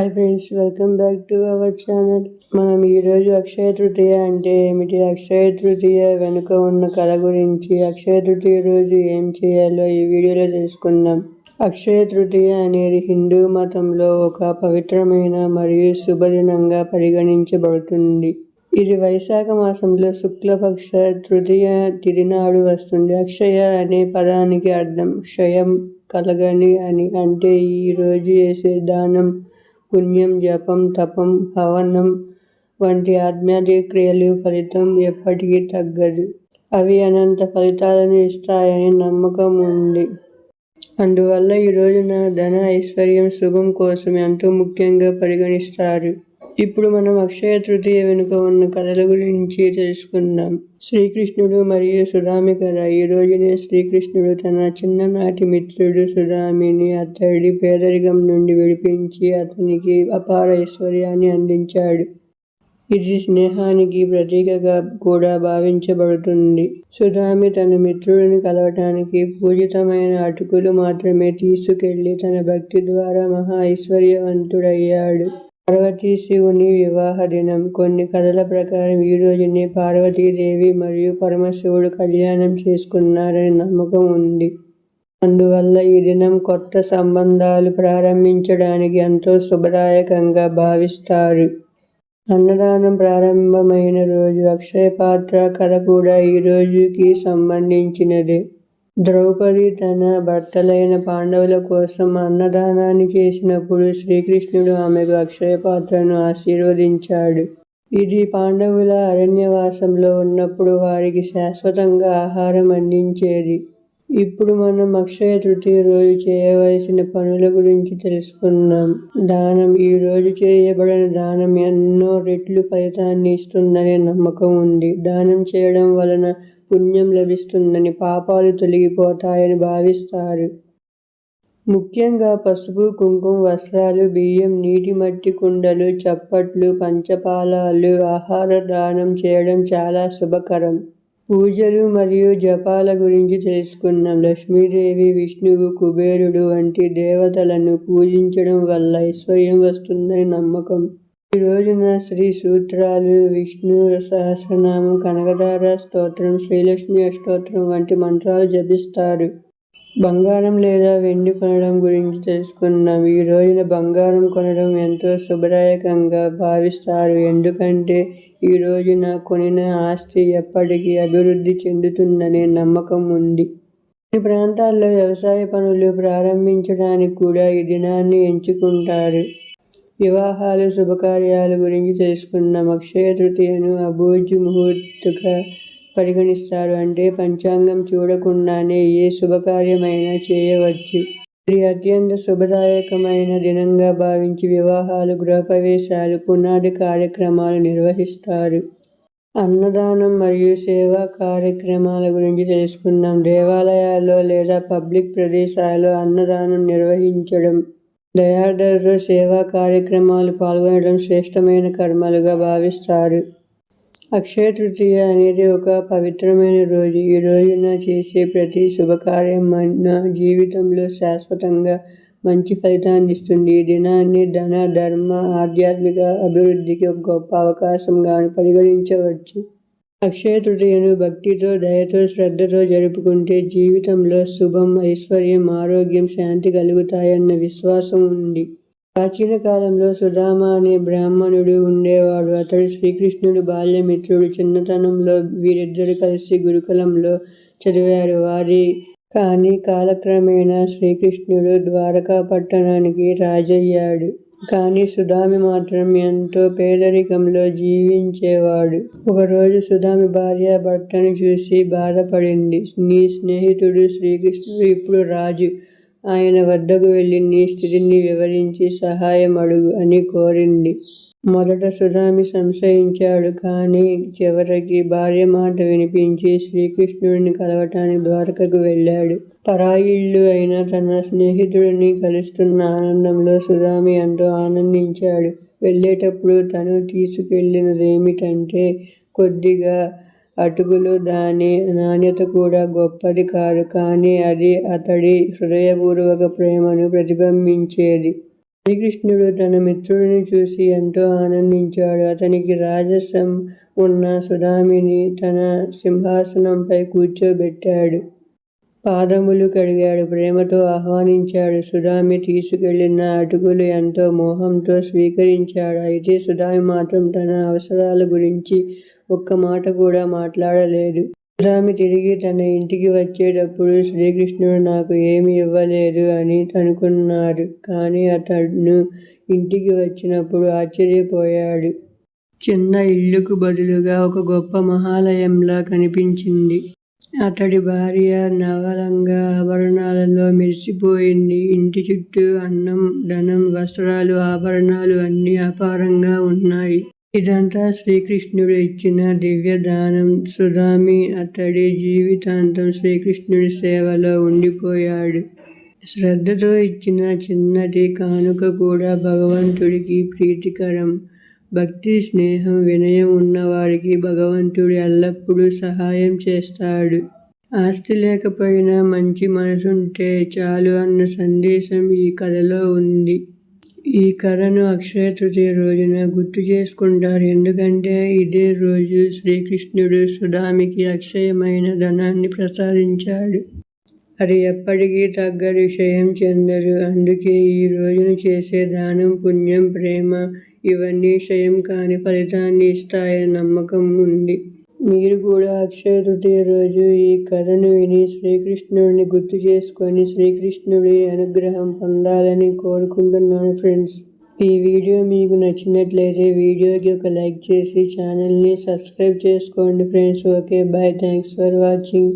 Hi friends, welcome back to our channel. మనం ఈరోజు అక్షయ తృతీయ అంటే ఏమిటి, అక్షయ తృతీయ వెనుక ఉన్న కథ గురించి, అక్షయ తృతీయ రోజు ఏం చేయాలో ఈ వీడియోలో తెలుసుకుందాం. అక్షయ తృతీయ అనేది హిందూ మతంలో ఒక పవిత్రమైన మరియు శుభదినంగా పరిగణించబడుతుంది. ఇది వైశాఖ మాసంలో శుక్లపక్ష తృతీయ తిథి నాడు వస్తుంది. అక్షయ అనే పదానికి అర్థం క్షయం కలగని అని. అంటే ఈ రోజు చేసే దానం, పుణ్యం, జపం, తపం, హవనం వంటి ఆధ్యాత్మిక క్రియలు ఫలితం ఎప్పటికీ తగ్గదు. అవి అనంత ఫలితాలను ఇస్తాయని నమ్మకం ఉంది. అందువల్ల ఈ రోజున ధన, ఐశ్వర్యం, శుభం కోసం ఎంతో ముఖ్యంగా పరిగణిస్తారు. ఇప్పుడు మనం అక్షయ తృతీయ వెనుక ఉన్న కథల గురించి తెలుసుకుందాం. శ్రీకృష్ణుడు మరియు సుధామి కథ. ఈ రోజునే శ్రీకృష్ణుడు తన చిన్ననాటి మిత్రుడు సుధామిని అతడి పేదరికం నుండి విడిపించి అతనికి అపార ఐశ్వర్యాన్ని అందించాడు. ఇది స్నేహానికి ప్రతీకగా కూడా భావించబడుతుంది. సుధామి తన మిత్రుడిని కలవటానికి పూజితమైన అటుకులు మాత్రమే తీసుకెళ్లి తన భక్తి ద్వారా మహా ఐశ్వర్యవంతుడయ్యాడు. పార్వతీ శివుని వివాహ దినం. కొన్ని కథల ప్రకారం ఈ రోజునే పార్వతీదేవి మరియు పరమశివుడు కళ్యాణం చేసుకున్నారని నమ్మకం ఉంది. అందువల్ల ఈ దినం కొత్త సంబంధాలు ప్రారంభించడానికి ఎంతో శుభదాయకంగా భావిస్తారు. అన్నదానం ప్రారంభమైన రోజు. అక్షయ పాత్ర కథ కూడా ఈ రోజుకి సంబంధించినదే. ద్రౌపది తన భర్తలైన పాండవుల కోసం అన్నదానాన్ని చేసినప్పుడు శ్రీకృష్ణుడు ఆమెకు అక్షయ పాత్రను ఆశీర్వదించాడు. ఇది పాండవుల అరణ్యవాసంలో ఉన్నప్పుడు వారికి శాశ్వతంగా ఆహారం అందించేది. ఇప్పుడు మనం అక్షయ తృతీయ రోజు చేయవలసిన పనుల గురించి తెలుసుకుందాం. దానం. ఈ రోజు చేయబడిన దానం ఎన్నో రెట్లు ఫలితాన్ని ఇస్తుందనే నమ్మకం ఉంది. దానం చేయడం వలన పుణ్యం లభిస్తుందని, పాపాలు తొలగిపోతాయని భావిస్తారు. ముఖ్యంగా పసుపు, కుంకుమ, వస్త్రాలు, బియ్యం, నీటి మట్టి కుండలు, చప్పట్లు, పంచపాలాలు ఆహార దానం చేయడం చాలా శుభకరం. పూజలు మరియు జపాల గురించి తెలుసుకున్నాం. లక్ష్మీదేవి, విష్ణువు, కుబేరుడు వంటి దేవతలను పూజించడం వల్ల ఐశ్వర్యం వస్తుందని నమ్మకం. ఈ రోజున శ్రీ సూత్రాలు, విష్ణు సహస్రనామం, కనకదార స్తోత్రం, శ్రీలక్ష్మి అష్టోత్తరం వంటి మంత్రాలు జపిస్తారు. బంగారం లేదా వెండి కొనడం గురించి తెలుసుకుందాం. ఈ రోజున బంగారం కొనడం ఎంతో శుభదాయకంగా భావిస్తారు. ఎందుకంటే ఈ రోజున కొనిన ఆస్తి ఎప్పటికీ అభివృద్ధి చెందుతుందనే నమ్మకం ఉంది. కొన్ని ప్రాంతాల్లో వ్యవసాయ పనులు ప్రారంభించడానికి కూడా ఈ దినాన్ని ఎంచుకుంటారు. వివాహాలు, శుభకార్యాల గురించి తెలుసుకుందాం. అక్షయ తృతీయను అభూజ ముహూర్తంగా పరిగణిస్తారు. అంటే పంచాంగం చూడకుండానే ఏ శుభకార్యమైనా చేయవచ్చు. ఇది అత్యంత శుభదాయకమైన దినంగా భావించి వివాహాలు, గృహప్రవేశాలు, పునాది కార్యక్రమాలు నిర్వహిస్తారు. అన్నదానం మరియు సేవా కార్యక్రమాల గురించి తెలుసుకుందాం. దేవాలయాల్లో లేదా పబ్లిక్ ప్రదేశాల్లో అన్నదానం నిర్వహించడం, దయార్థులతో సేవా కార్యక్రమాలు పాల్గొనడం శ్రేష్టమైన కర్మలుగా భావిస్తారు. అక్షయ తృతీయ అనేది ఒక పవిత్రమైన రోజు. ఈ రోజున చేసే ప్రతి శుభకార్యం మన జీవితంలో శాశ్వతంగా మంచి ఫలితాన్ని ఇస్తుంది. ఈ దినాన్ని ధన, ధర్మ, ఆధ్యాత్మిక అభివృద్ధికి ఒక గొప్ప అవకాశంగా పరిగణించవచ్చు. అక్షయ తృతీయను భక్తితో, దయతో, శ్రద్ధతో జరుపుకుంటే జీవితంలో శుభం, ఐశ్వర్యం, ఆరోగ్యం, శాంతి కలుగుతాయన్న విశ్వాసం ఉంది. ప్రాచీన కాలంలో సుధామ అనే బ్రాహ్మణుడు ఉండేవాడు. అతడు శ్రీకృష్ణుడు బాల్యమిత్రుడు. చిన్నతనంలో వీరిద్దరు కలిసి గురుకులంలో చదివారు. కానీ కాలక్రమేణా శ్రీకృష్ణుడు ద్వారకా పట్టణానికి రాజయ్యాడు. కానీ సుధామి మాత్రం ఎంతో పేదరికంలో జీవించేవాడు. ఒకరోజు సుధామి భార్య భర్తను చూసి బాధపడింది. నీ స్నేహితుడు శ్రీకృష్ణుడు ఇప్పుడు రాజు. ఆయన వద్దకు వెళ్ళి నీ స్థితిని వివరించి సహాయం అడుగు అని కోరింది. మొదట సుధామి సంశయించాడు. కానీ చివరికి భార్య మాట వినిపించి శ్రీకృష్ణుడిని కలవటానికి ద్వారకకు వెళ్ళాడు. పరాయిల్లు అయిన తన స్నేహితుడిని కలుస్తున్న ఆనందంలో సుధామి ఎంతో ఆనందించాడు. వెళ్ళేటప్పుడు తను తీసుకెళ్లినదేమిటంటే కొద్దిగా అటుకులు. దాని నాణ్యత కూడా గొప్పది కాదు, కానీ అది అతడి హృదయపూర్వక ప్రేమను ప్రతిబింబించేది. శ్రీకృష్ణుడు తన మిత్రుడిని చూసి ఎంతో ఆనందించాడు. అతనికి రాజసం ఉన్న సుదామిని తన సింహాసనంపై కూర్చోబెట్టాడు. పాదములు కడిగాడు. ప్రేమతో ఆహ్వానించాడు. సుదామి తీసుకెళ్లిన అటుకులు ఎంతో మోహంతో స్వీకరించాడు. అయితే సుదామి మాత్రం తన అవసరాల గురించి ఒక్క మాట కూడా మాట్లాడలేదు. సుదామి తిరిగి తన ఇంటికి వచ్చేటప్పుడు శ్రీకృష్ణుడు నాకు ఏమి ఇవ్వలేదు అని అనుకున్నారు. కానీ అతను ఇంటికి వచ్చినప్పుడు ఆశ్చర్యపోయాడు. చిన్న ఇల్లుకు బదులుగా ఒక గొప్ప మహాలయంలా కనిపించింది. అతడి భార్య నవలంగా ఆభరణాలలో మెరిసిపోయింది. ఇంటి చుట్టూ అన్నం, ధనం, వస్త్రాలు, ఆభరణాలు అన్నీ అపారంగా ఉన్నాయి. ఇదంతా శ్రీకృష్ణుడు ఇచ్చిన దివ్యదానం. సుదామి అతడి జీవితాంతం శ్రీకృష్ణుడి సేవలో ఉండిపోయాడు. శ్రద్ధతో ఇచ్చిన చిన్నటి కానుక కూడా భగవంతుడికి ప్రీతికరం. భక్తి, స్నేహం, వినయం ఉన్నవారికి భగవంతుడు ఎల్లప్పుడూ సహాయం చేస్తాడు. ఆస్తి లేకపోయినా మంచి మనసుంటే చాలు అన్న సందేశం ఈ కథలో ఉంది. ఈ కథను అక్షయ తృతీయ రోజున గుర్తు చేసుకుంటారు. ఎందుకంటే ఇదే రోజు శ్రీకృష్ణుడు సుదామికి అక్షయమైన ధనాన్ని ప్రసాదించాడు. అది ఎప్పటికీ తగ్గని క్షయం చెందదు. అందుకే ఈ రోజున చేసే దానం, పుణ్యం, ప్రేమ ఇవన్నీ క్షయం కాని ఫలితాన్ని ఇస్తాయని నమ్మకం ఉంది. మీరు కూడా అక్షయ తృతీయ రోజు ఈ కథను విని శ్రీకృష్ణుడిని గుర్తు చేసుకొని శ్రీకృష్ణుడి అనుగ్రహం పొందాలని కోరుకుంటున్నాను ఫ్రెండ్స్. ఈ వీడియో మీకు నచ్చినట్లయితే వీడియోకి ఒక లైక్ చేసి ఛానల్ని సబ్స్క్రైబ్ చేసుకోండి friends. Okay, bye. Thanks for watching.